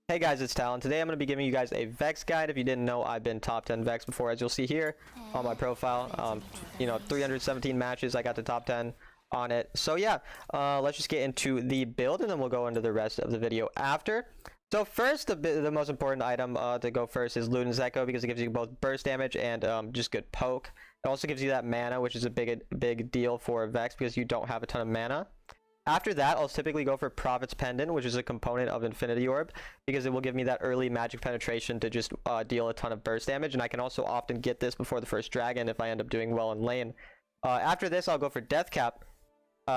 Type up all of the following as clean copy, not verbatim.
Hey guys, it's Talon. Today I'm going to be giving you guys a Vex guide. If you didn't know, I've been top 10 Vex before, as you'll see here on my profile. 317 matches, I got the top 10 on it. So yeah, let's just get into the build and then we'll go into the rest of the video after. So first, the most important item to go first is Luden's Echo, because it gives you both burst damage and just good poke. It also gives you that mana, which is a big deal for Vex because you don't have a ton of mana. After that, I'll typically go for Prophet's Pendant, which is a component of Infinity Orb, because it will give me that early magic penetration to just deal a ton of burst damage, and I can also often get this before the first dragon if I end up doing well in lane. After this, I'll go for Death Cap.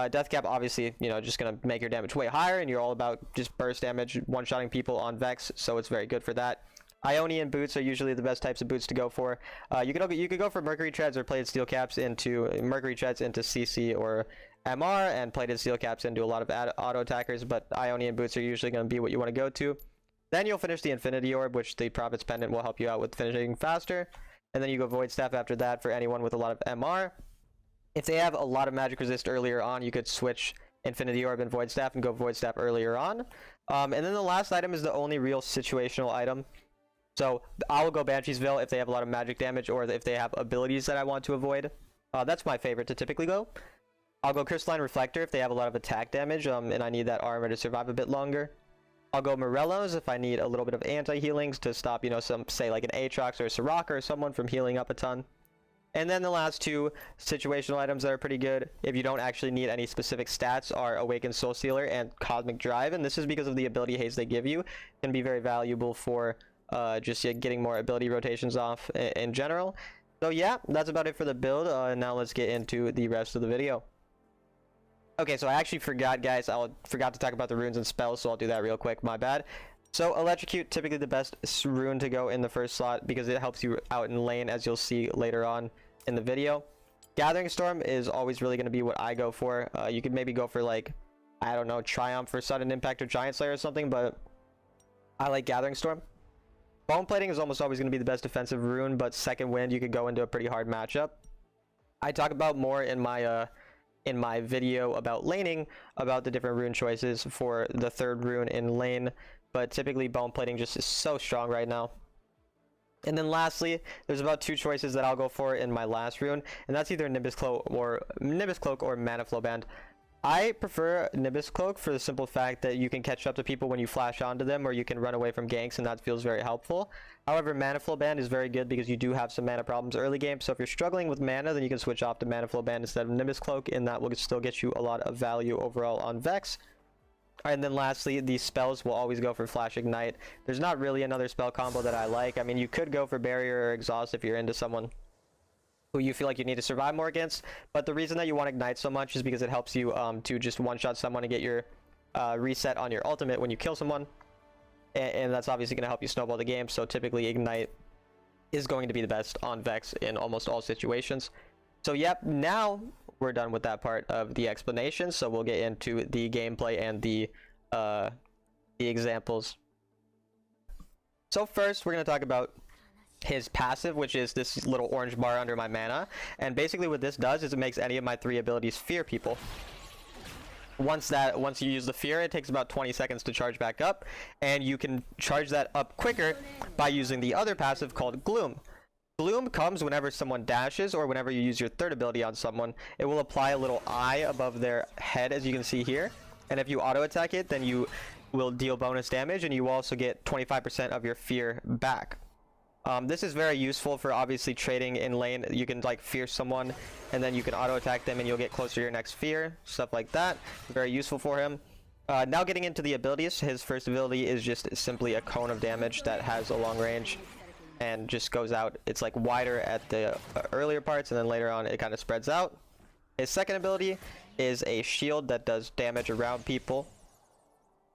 Death Cap, obviously, just going to make your damage way higher, and you're all about just burst damage, one-shotting people on Vex, so it's very good for that. Ionian boots are usually the best types of boots to go for. You could go for Mercury Treads or Plated Steel Caps into Mercury Treads into CC or MR, and Plated Steel Caps into a lot of auto attackers, but Ionian boots are usually going to be what you want to go to. Then you'll finish the Infinity Orb, which the Prophet's Pendant will help you out with finishing faster. And then you go Void Staff after that for anyone with a lot of MR. If they have a lot of magic resist earlier on, you could switch Infinity Orb and Void Staff and go Void Staff earlier on. And then the last item is the only real situational item. So I will go Banshee's Veil if they have a lot of magic damage or if they have abilities that I want to avoid. That's my favorite to typically go. I'll go Crystalline Reflector if they have a lot of attack damage and I need that armor to survive a bit longer. I'll go Morellos if I need a little bit of anti-healings to stop, say like an Aatrox or a Soraka or someone from healing up a ton. And then the last two situational items that are pretty good, if you don't actually need any specific stats, are Awakened Soul Stealer and Cosmic Drive. And this is because of the ability haze they give you. It can be very valuable for just getting more ability rotations off in general. So yeah, that's about it for the build. And now let's get into the rest of the video. Okay, so I actually forgot, guys. I forgot to talk about the runes and spells, so I'll do that real quick. My bad. So Electrocute, typically the best rune to go in the first slot because it helps you out in lane, as you'll see later on in the video. Gathering Storm is always really going to be what I go for. You could maybe go for, like, I don't know, Triumph or Sudden Impact or Giant Slayer or something, but I like Gathering Storm. Bone Plating is almost always going to be the best defensive rune, but Second Wind, you could go into a pretty hard matchup. I talk about more in my video about laning, about the different rune choices for the third rune in lane, but typically Bone Plating just is so strong right now. And then lastly, there's about two choices that I'll go for in my last rune, and that's either Nimbus Cloak or Mana Flow Band. I prefer Nimbus Cloak for the simple fact that you can catch up to people when you flash onto them, or you can run away from ganks, and that feels very helpful. However, Mana Flow Band is very good because you do have some mana problems early game, so if you're struggling with mana, then you can switch off to Mana Flow Band instead of Nimbus Cloak, and that will still get you a lot of value overall on Vex. And then lastly, these spells will always go for Flash Ignite. There's not really another spell combo that I like. I mean, you could go for Barrier or Exhaust if you're into someone who you feel like you need to survive more against, but the reason that you want Ignite so much is because it helps you to just one-shot someone and get your reset on your ultimate when you kill someone, and that's obviously going to help you snowball the game. So typically Ignite is going to be the best on Vex in almost all situations. So yep, now we're done with that part of the explanation, so we'll get into the gameplay and the examples. So first we're going to talk about his passive, which is this little orange bar under my mana, and basically what this does is it makes any of my 3 abilities fear people. Once you use the fear, it takes about 20 seconds to charge back up, and you can charge that up quicker by using the other passive called Gloom. Gloom comes whenever someone dashes or whenever you use your third ability on someone. It will apply a little eye above their head, as you can see here, and if you auto attack it, then you will deal bonus damage, and you will also get 25% of your fear back. This is very useful for obviously trading in lane. You can like fear someone and then you can auto attack them and you'll get closer to your next fear, stuff like that. Very useful for him. Now getting into the abilities, his first ability is just simply a cone of damage that has a long range and just goes out. It's like wider at the earlier parts, and then later on it kind of spreads out. His second ability is a shield that does damage around people.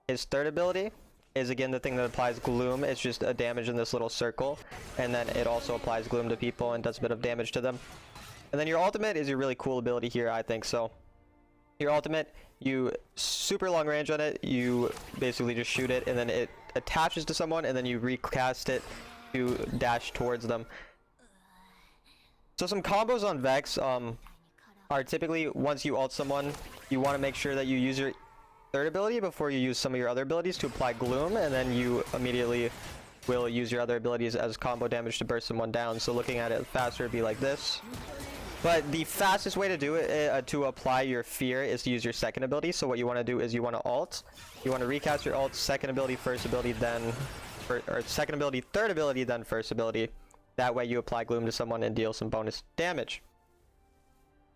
His third ability is again the thing that applies Gloom. It's just a damage in this little circle, and then it also applies Gloom to people and does a bit of damage to them. And then your ultimate is a really cool ability here, I think. So your ultimate, you super long range on it, you basically just shoot it and then it attaches to someone and then you recast it to dash towards them. So some combos on Vex are typically, once you ult someone, you want to make sure that you use your third ability before you use some of your other abilities to apply Gloom, and then you immediately will use your other abilities as combo damage to burst someone down. So looking at it faster, it'd be like this. But the fastest way to do it, to apply your fear, is to use your second ability. So what you want to do is you want to ult. You want to recast your ult, second ability, first ability, then... or second ability, third ability, then first ability. That way you apply Gloom to someone and deal some bonus damage.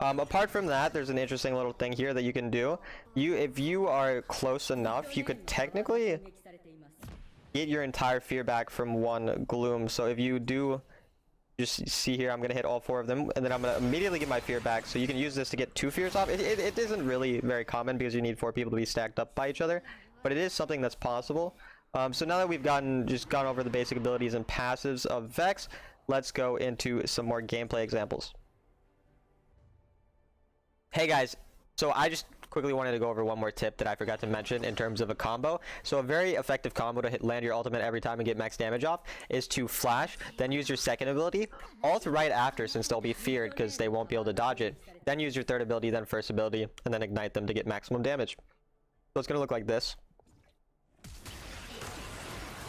Apart from that, there's an interesting little thing here that you can do. If you are close enough, you could technically get your entire fear back from one Gloom. So if you do... just see here, I'm going to hit all 4 of them, and then I'm going to immediately get my fear back. So you can use this to get 2 fears off. It isn't really very common because you need 4 people to be stacked up by each other, but it is something that's possible. So now that we've gone over the basic abilities and passives of Vex, let's go into some more gameplay examples. Hey guys, so I just quickly wanted to go over one more tip that I forgot to mention in terms of a combo. So a very effective combo to land your ultimate every time and get max damage off is to flash, then use your second ability, ult right after since they'll be feared because they won't be able to dodge it, then use your third ability, then first ability, and then ignite them to get maximum damage. So it's going to look like this.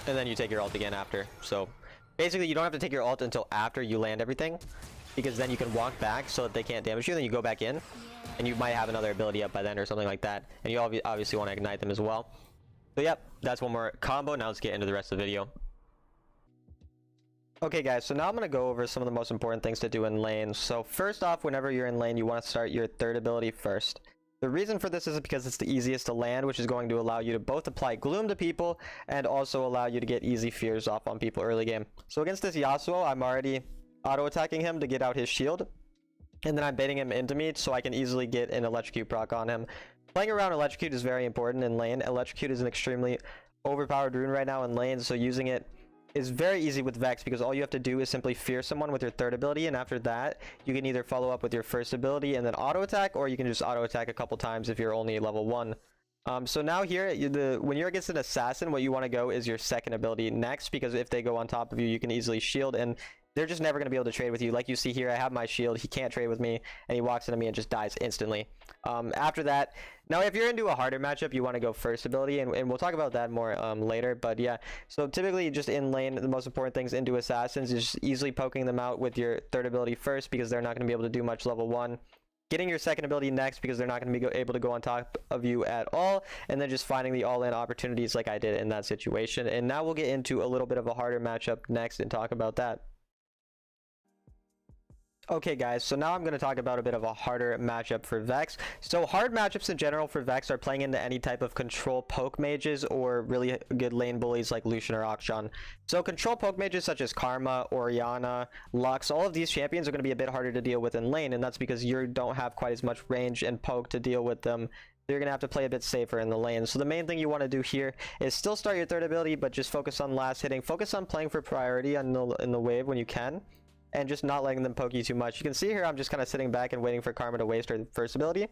And then you take your ult again after. So basically you don't have to take your ult until after you land everything, because then you can walk back so that they can't damage you, then you go back in. And you might have another ability up by then or something like that. And you obviously want to ignite them as well. So yep, that's one more combo. Now let's get into the rest of the video. Okay guys, so now I'm going to go over some of the most important things to do in lane. So first off, whenever you're in lane, you want to start your third ability first. The reason for this is because it's the easiest to land, which is going to allow you to both apply Gloom to people and also allow you to get easy fears off on people early game. So against this Yasuo, I'm already auto-attacking him to get out his shield. And then I'm baiting him into me so I can easily get an Electrocute proc on him. Playing around Electrocute is very important in lane. Electrocute is an extremely overpowered rune right now in lane, so using it is very easy with Vex because all you have to do is simply fear someone with your third ability, and after that you can either follow up with your first ability and then auto attack, or you can just auto attack a couple times if you're only level 1. So now here, when you're against an assassin, what you want to go is your second ability next, because if they go on top of you, you can easily shield, and they're just never going to be able to trade with you. Like you see here, I have my shield, he can't trade with me, and he walks into me and just dies instantly. After that, now if you're into a harder matchup, you want to go first ability, and we'll talk about that more later, but yeah. So typically just in lane, the most important things into assassins is just easily poking them out with your third ability first, because they're not going to be able to do much level 1. Getting your second ability next, because they're not going to be able to go on top of you at all, and then just finding the all-in opportunities like I did in that situation. And now we'll get into a little bit of a harder matchup next and talk about that. Okay guys, so now I'm going to talk about a bit of a harder matchup for Vex. So hard matchups in general for Vex are playing into any type of control poke mages or really good lane bullies like Lucian or Akshan. So control poke mages such as Karma, Orianna, Lux, all of these champions are going to be a bit harder to deal with in lane, and that's because you don't have quite as much range and poke to deal with them. You're going to have to play a bit safer in the lane. So the main thing you want to do here is still start your third ability, but just focus on last hitting. Focus on playing for priority in the wave when you can, and just not letting them poke you too much. You can see here I'm just kind of sitting back and waiting for Karma to waste her first ability.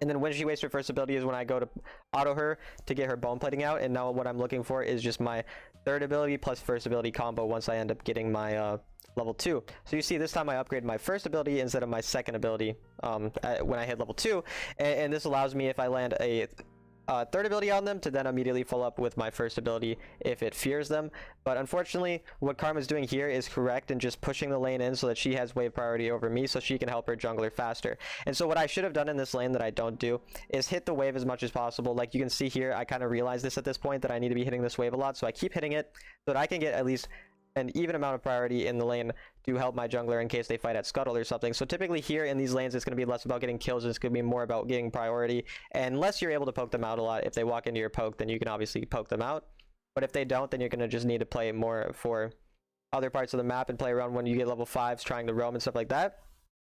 And then when she wastes her first ability is when I go to auto her to get her bone plating out. And now what I'm looking for is just my third ability plus first ability combo once I end up getting my level 2. So you see this time I upgraded my first ability instead of my second ability when I hit level 2. And this allows me, if I land a third ability on them, to then immediately follow up with my first ability if it fears them. But unfortunately, what Karma's doing here is correct in just pushing the lane in so that she has wave priority over me, so she can help her jungler faster. And so what I should have done in this lane that I don't do is hit the wave as much as possible. Like you can see here, I kind of realized this at this point, that I need to be hitting this wave a lot, so I keep hitting it so that I can get at least an even amount of priority in the lane to help my jungler in case they fight at scuttle or something. So typically here in these lanes, it's going to be less about getting kills, it's going to be more about getting priority. And unless you're able to poke them out a lot, if they walk into your poke, then you can obviously poke them out. But if they don't, then you're going to just need to play more for other parts of the map and play around when you get level 5s, trying to roam and stuff like that.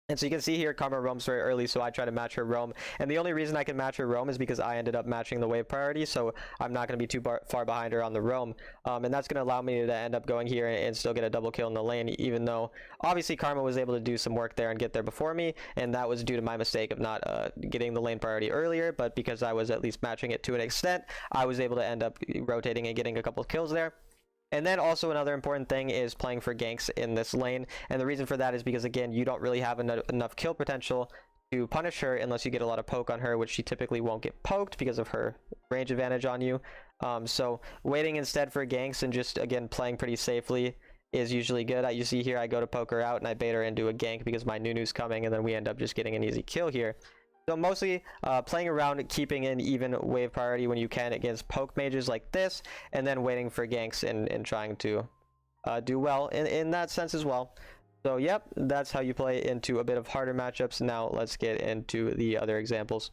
And so you can see here Karma roams very early, so I try to match her roam. And the only reason I can match her roam is because I ended up matching the wave priority, so I'm not going to be too far behind her on the roam. And that's going to allow me to end up going here and still get a double kill in the lane, even though obviously Karma was able to do some work there and get there before me, and that was due to my mistake of not getting the lane priority earlier. But because I was at least matching it to an extent, I was able to end up rotating and getting a couple of kills there. And then also another important thing is playing for ganks in this lane. And the reason for that is because, again, you don't really have enough kill potential to punish her unless you get a lot of poke on her, which she typically won't get poked because of her range advantage on you. So waiting instead for ganks and just, again, playing pretty safely is usually good. You see here, I go to poke her out and I bait her into a gank because my Nunu's coming, and then we end up just getting an easy kill here. So mostly playing around, keeping an even wave priority when you can against poke mages like this, and then waiting for ganks and trying to do well in that sense as well. So yep, that's how you play into a bit of harder matchups. Now let's get into the other examples.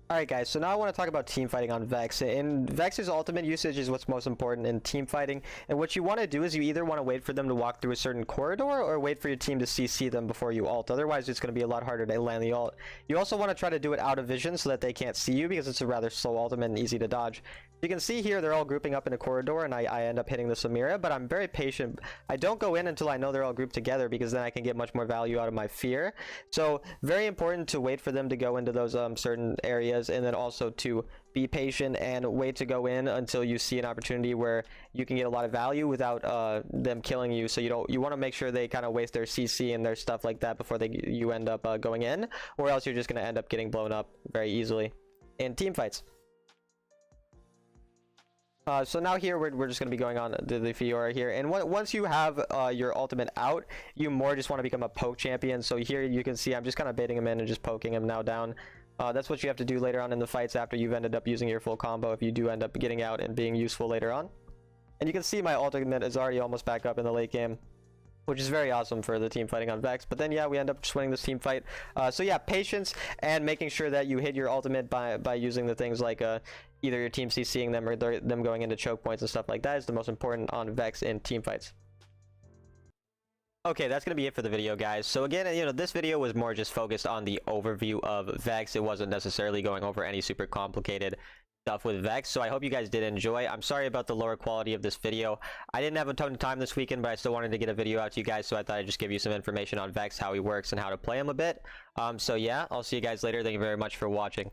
Alright guys, so now I want to talk about team fighting on Vex. And Vex's ultimate usage is what's most important in team fighting. And what you want to do is you either want to wait for them to walk through a certain corridor or wait for your team to CC them before you ult. Otherwise, it's going to be a lot harder to land the ult. You also want to try to do it out of vision so that they can't see you, because it's a rather slow ultimate and easy to dodge. You can see here they're all grouping up in a corridor, and I end up hitting the Samira, but I'm very patient. I don't go in until I know they're all grouped together, because then I can get much more value out of my fear. So very important to wait for them to go into those certain areas, and then also to be patient and wait to go in until you see an opportunity where you can get a lot of value without them killing you. So you want to make sure they kind of waste their CC and their stuff like that before you end up going in, or else you're just going to end up getting blown up very easily in team fights. So now here we're just going to be going on to the Fiora here, and once you have your ultimate out, you more just want to become a poke champion. So here you can see I'm just kind of baiting him in and just poking him now down. That's what you have to do later on in the fights after you've ended up using your full combo, if you do end up getting out and being useful later on. And you can see my ultimate is already almost back up in the late game, which is very awesome for the team fighting on Vex. But then yeah, we end up just winning this team fight. So yeah, patience and making sure that you hit your ultimate by using the things like either your team CCing them or them going into choke points and stuff like that is the most important on Vex in team fights. Okay, that's going to be it for the video, guys. So again, this video was more just focused on the overview of Vex. It wasn't necessarily going over any super complicated stuff with Vex, so I hope you guys did enjoy. I'm sorry about the lower quality of this video. I didn't have a ton of time this weekend, but I still wanted to get a video out to you guys, so I thought I'd just give you some information on Vex, how he works, and how to play him a bit. So yeah, I'll see you guys later. Thank you very much for watching.